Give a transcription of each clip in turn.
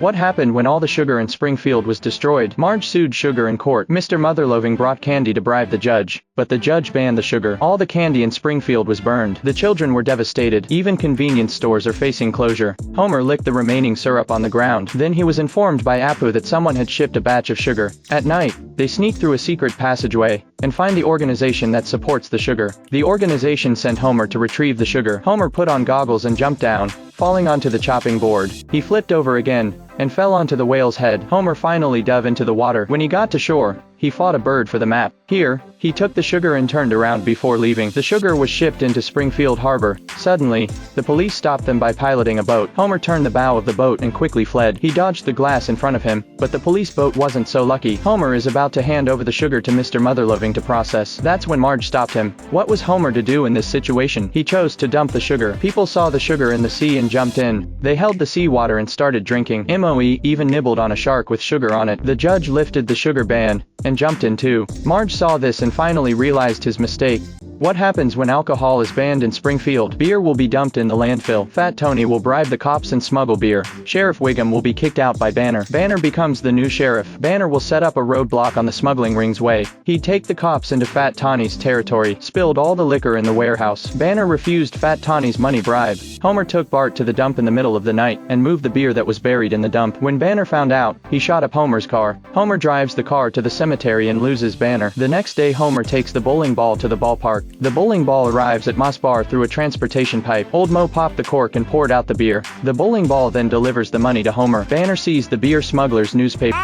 What happened when all the sugar in Springfield was destroyed? Marge sued sugar in court. Mr. Motherloving brought candy to bribe the judge, but the judge banned the sugar. All the candy in Springfield was burned. The children were devastated. Even convenience stores are facing closure. Homer licked the remaining syrup on the ground. Then he was informed by Apu that someone had shipped a batch of sugar. At night, they sneak through a secret passageway and find the organization that supports the sugar. The organization sent Homer to retrieve the sugar. Homer put on goggles and jumped down, falling onto the chopping board. He flipped over again and fell onto the whale's head. Homer finally dove into the water. When he got to shore, he fought a bird for the map. Here, he took the sugar and turned around before leaving. The sugar was shipped into Springfield Harbor. Suddenly, the police stopped them by piloting a boat. Homer turned the bow of the boat and quickly fled. He dodged the glass in front of him, but the police boat wasn't so lucky. Homer is about to hand over the sugar to Mr. Motherloving to process. That's when Marge stopped him. What was Homer to do in this situation? He chose to dump the sugar. People saw the sugar in the sea and jumped in. They held the seawater and started drinking. Moe even nibbled on a shark with sugar on it. The judge lifted the sugar ban and jumped in too. Marge saw this and finally realized his mistake. What happens when alcohol is banned in Springfield? Beer will be dumped in the landfill. Fat Tony will bribe the cops and smuggle beer. Sheriff Wiggum will be kicked out by Banner. Banner becomes the new sheriff. Banner will set up a roadblock on the smuggling ring's way. He'd take the cops into Fat Tony's territory, spilled all the liquor in the warehouse. Banner refused Fat Tony's money bribe. Homer took Bart to the dump in the middle of the night and moved the beer that was buried in the dump. When Banner found out, he shot up Homer's car. Homer drives the car to the cemetery and loses Banner. The next day Homer takes the bowling ball to the ballpark. The bowling ball arrives at Moss Bar through a transportation pipe. Old Mo popped the cork and poured out the beer. The bowling ball then delivers the money to Homer. Banner sees the beer smuggler's newspaper.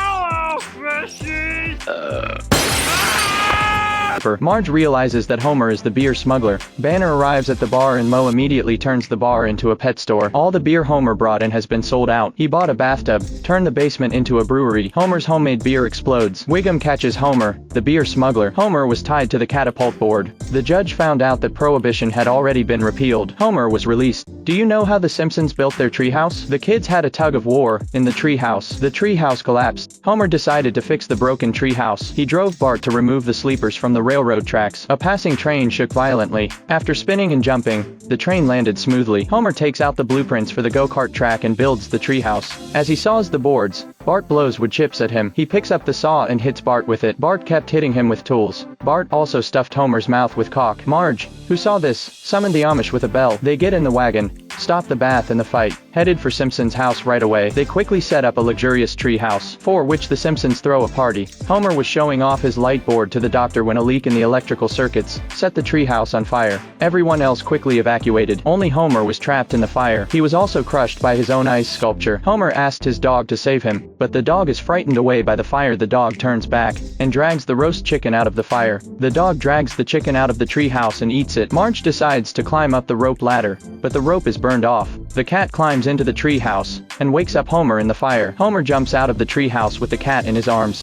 Marge realizes that Homer is the beer smuggler. Banner arrives at the bar and Mo immediately turns the bar into a pet store. All the beer Homer brought in has been sold out. He bought a bathtub, turned the basement into a brewery. Homer's homemade beer explodes. Wiggum catches Homer, the beer smuggler. Homer was tied to the catapult board. The judge found out that prohibition had already been repealed. Homer was released. Do you know how the Simpsons built their treehouse? The kids had a tug of war in the treehouse. The treehouse collapsed. Homer decided to fix the broken treehouse. He drove Bart to remove the sleepers from the railroad tracks. A passing train shook violently. After spinning and jumping, the train landed smoothly. Homer takes out the blueprints for the go-kart track and builds the treehouse. As he saws the boards, Bart blows wood chips at him. He picks up the saw and hits Bart with it. Bart kept hitting him with tools. Bart also stuffed Homer's mouth with caulk. Marge, who saw this, summoned the Amish with a bell. They get in the wagon, stop the bath and the fight, headed for Simpsons' house right away. They quickly set up a luxurious tree house, for which the Simpsons throw a party. Homer was showing off his light board to the doctor when a leak in the electrical circuits set the tree house on fire. Everyone else quickly evacuated. Only Homer was trapped in the fire. He was also crushed by his own ice sculpture. Homer asked his dog to save him, but the dog is frightened away by the fire. The dog turns back and drags the roast chicken out of the fire. The dog drags the chicken out of the tree house and eats it. Marge decides to climb up the rope ladder, but the rope is burned off. The cat climbs into the tree house and wakes up Homer in the fire. Homer jumps out of the tree house with the cat in his arms.